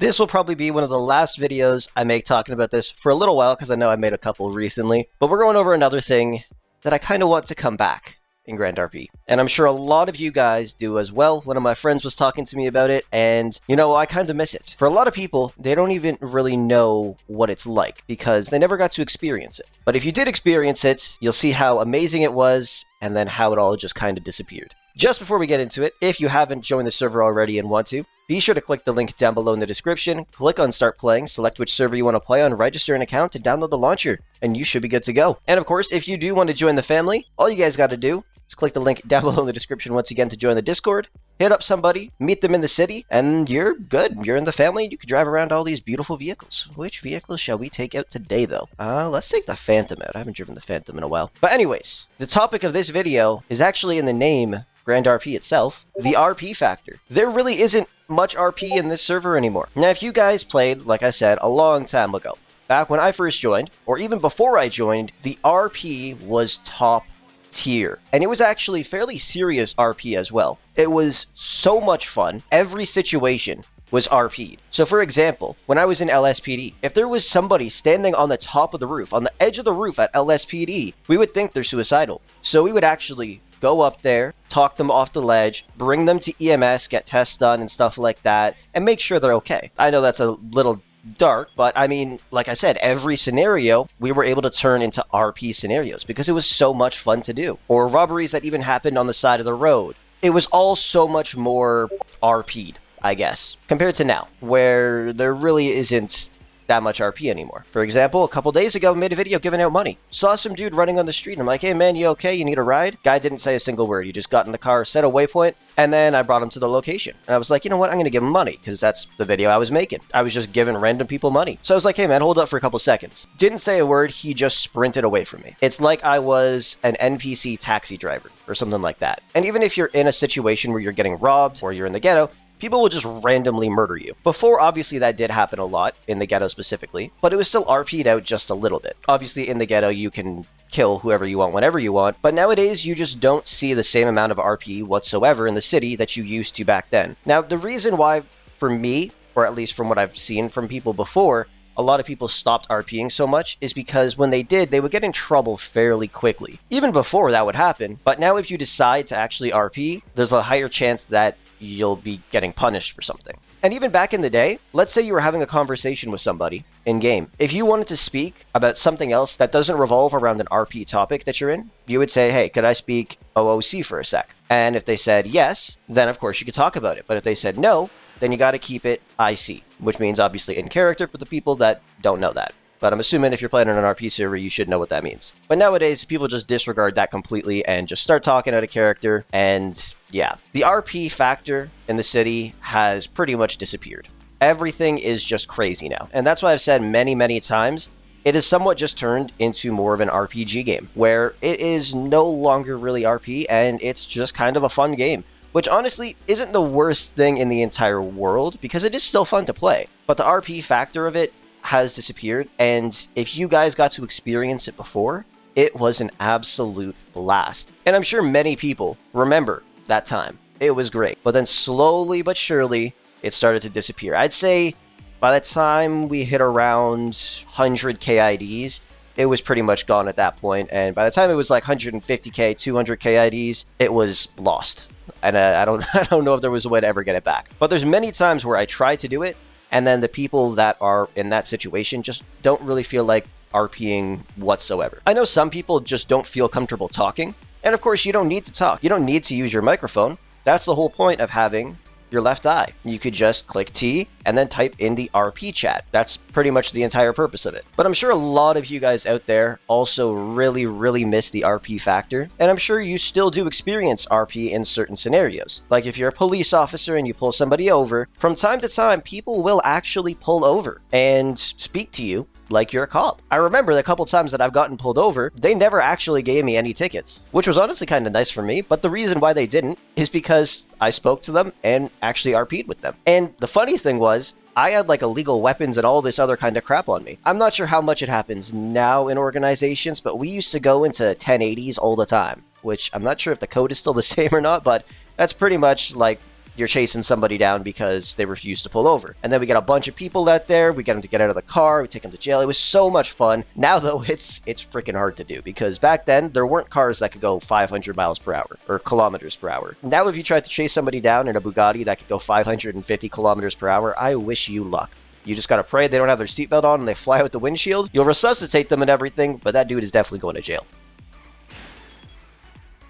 This will probably be one of the last videos I make talking about this for a little while, because I know I made a couple recently, but we're going over another thing that I kind of want to come back in Grand RP. And I'm sure a lot of you guys do as well. One of my friends was talking to me about it, and you know, I kind of miss it. For a lot of people, they don't even really know what it's like because they never got to experience it. But if you did experience it, you'll see how amazing it was, and then how it all just kind of disappeared. Just before we get into it, if you haven't joined the server already and want to, be sure to click the link down below in the description, click on Start Playing, select which server you want to play on, register an account, and download the launcher, and you should be good to go. And of course, if you do want to join the family, all you guys got to do is click the link down below in the description once again to join the Discord, hit up somebody, meet them in the city, and you're good. You're in the family, and you can drive around all these beautiful vehicles. Which vehicles shall we take out today, though? Let's take the Phantom out. I haven't driven the Phantom in a while. But anyways, the topic of this video is actually in the name Grand RP itself, the RP factor. There really isn't much RP in this server anymore. Now, if you guys played, like I said, a long time ago, back when I first joined, or even before I joined, the RP was top tier. And it was actually fairly serious RP as well. It was so much fun. Every situation was RP'd. So for example, when I was in LSPD, if there was somebody standing on the top of the roof, on the edge of the roof at LSPD, we would think they're suicidal. So we would actually go up there, talk them off the ledge, bring them to EMS, get tests done and stuff like that, and make sure they're okay. I know that's a little dark, but I mean, like I said, every scenario we were able to turn into RP scenarios because it was so much fun to do. Or robberies that even happened on the side of the road. It was all so much more RP'd, I guess, compared to now, where there really isn't that much RP anymore. For example, a couple days ago, I made a video giving out money. Saw some dude running on the street. I'm like, hey man, you okay? You need a ride? Guy didn't say a single word. He just got in the car, set a waypoint, and then I brought him to the location. And I was like, you know what? I'm going to give him money because that's the video I was making. I was just giving random people money. So I was like, hey man, hold up for a couple seconds. Didn't say a word. He just sprinted away from me. It's like I was an NPC taxi driver or something like that. And even if you're in a situation where you're getting robbed or you're in the ghetto, people will just randomly murder you. Before, obviously, that did happen a lot, in the ghetto specifically, but it was still RP'd out just a little bit. Obviously, in the ghetto, you can kill whoever you want whenever you want, but nowadays, you just don't see the same amount of RP whatsoever in the city that you used to back then. Now, the reason why, for me, or at least from what I've seen from people before, a lot of people stopped RPing so much is because when they did, they would get in trouble fairly quickly. Even before that would happen, but now if you decide to actually RP, there's a higher chance that you'll be getting punished for something. And even back in the day, let's say you were having a conversation with somebody in-game. If you wanted to speak about something else that doesn't revolve around an RP topic that you're in, you would say, hey, could I speak OOC for a sec? And if they said yes, then of course you could talk about it. But if they said no, then you got to keep it IC, which means obviously in character for the people that don't know that. But I'm assuming if you're playing on an RP server, you should know what that means. But nowadays, people just disregard that completely and just start talking out of character. And yeah, the RP factor in the city has pretty much disappeared. Everything is just crazy now. And that's why I've said many, many times, it is somewhat just turned into more of an RPG game, where it is no longer really RP and it's just kind of a fun game. Which honestly isn't the worst thing in the entire world because it is still fun to play. But the RP factor of it has disappeared, and if you guys got to experience it before, it was an absolute blast. And I'm sure many people remember that time. It was great. But then slowly but surely, it started to disappear. I'd say by the time we hit around 100k IDs, it was pretty much gone at that point. And by the time it was like 150k, 200k IDs, it was lost. And I don't know if there was a way to ever get it back. But there's many times where I tried to do it, and then the people that are in that situation just don't really feel like RPing whatsoever. I know some people just don't feel comfortable talking, and of course you don't need to talk. You don't need to use your microphone. That's the whole point of having your left eye. You could just click T and then type in the RP chat. That's pretty much the entire purpose of it. But I'm sure a lot of you guys out there also really, really miss the RP factor. And I'm sure you still do experience RP in certain scenarios. Like if you're a police officer and you pull somebody over, from time to time, people will actually pull over and speak to you like you're a cop. I remember the couple times that I've gotten pulled over, they never actually gave me any tickets, which was honestly kind of nice for me, but the reason why they didn't is because I spoke to them and actually RP'd with them. And the funny thing was, I had like illegal weapons and all this other kind of crap on me. I'm not sure how much it happens now in organizations, but we used to go into 1080s all the time, which I'm not sure if the code is still the same or not, but that's pretty much like you're chasing somebody down because they refuse to pull over. And then we get a bunch of people out there, we get them to get out of the car, we take them to jail. It was so much fun. Now though, it's freaking hard to do because back then there weren't cars that could go 500 miles per hour or kilometers per hour. Now if you tried to chase somebody down in a Bugatti that could go 550 kilometers per hour, I wish you luck. You just gotta pray they don't have their seatbelt on and they fly out the windshield. You'll resuscitate them and everything, but that dude is definitely going to jail.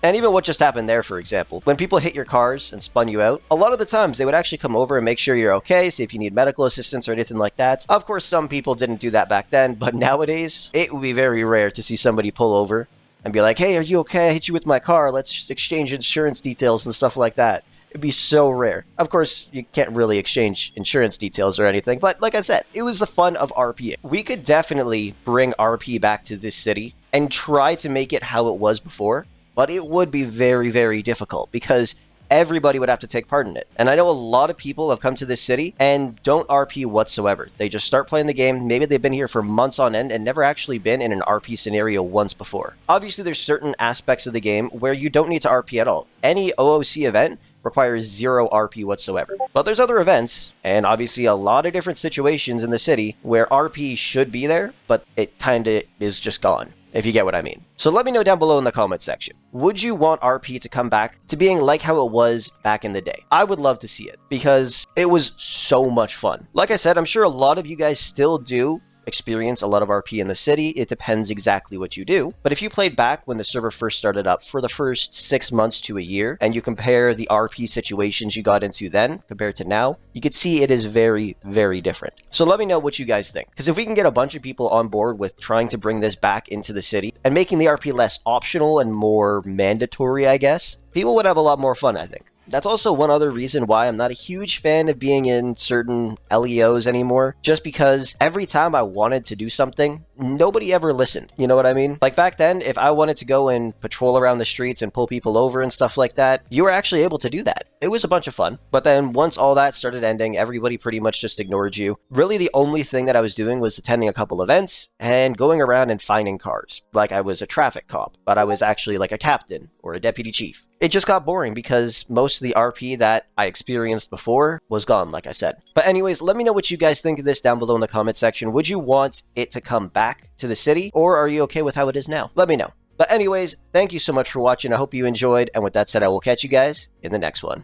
And even what just happened there, for example, when people hit your cars and spun you out, a lot of the times they would actually come over and make sure you're okay, see if you need medical assistance or anything like that. Of course, some people didn't do that back then, but nowadays, it would be very rare to see somebody pull over and be like, hey, are you okay? I hit you with my car. Let's just exchange insurance details and stuff like that. It'd be so rare. Of course, you can't really exchange insurance details or anything, but like I said, it was the fun of RP. We could definitely bring RP back to this city and try to make it how it was before. But it would be very, very difficult because everybody would have to take part in it. And I know a lot of people have come to this city and don't RP whatsoever. They just start playing the game. Maybe they've been here for months on end and never actually been in an RP scenario once before. Obviously, there's certain aspects of the game where you don't need to RP at all. Any OOC event requires 0 RP whatsoever. But there's other events, and obviously a lot of different situations in the city where RP should be there, but it kinda is just gone, if you get what I mean. So let me know down below in the comment section. Would you want RP to come back to being like how it was back in the day? I would love to see it because it was so much fun. Like I said, I'm sure a lot of you guys still do experience a lot of RP in the city. It depends exactly what you do. But if you played back when the server first started up for the first 6 months to a year, and you compare the RP situations you got into then compared to now, you could see it is very, very different. So let me know what you guys think. Because if we can get a bunch of people on board with trying to bring this back into the city and making the RP less optional and more mandatory, I guess, people would have a lot more fun, I think. That's also one other reason why I'm not a huge fan of being in certain LEOs anymore, just because every time I wanted to do something, nobody ever listened. You know what I mean? Like back then, if I wanted to go and patrol around the streets and pull people over and stuff like that, you were actually able to do that. It was a bunch of fun. But then once all that started ending, everybody pretty much just ignored you. Really, the only thing that I was doing was attending a couple events and going around and finding cars. Like I was a traffic cop, but I was actually like a captain or a deputy chief. It just got boring because most of the RP that I experienced before was gone, like I said. But anyways, let me know what you guys think of this down below in the comment section. Would you want it to come back to the city, or are you okay with how it is now? Let me know. But anyways, thank you so much for watching. I hope you enjoyed, and with that said, I will catch you guys in the next one.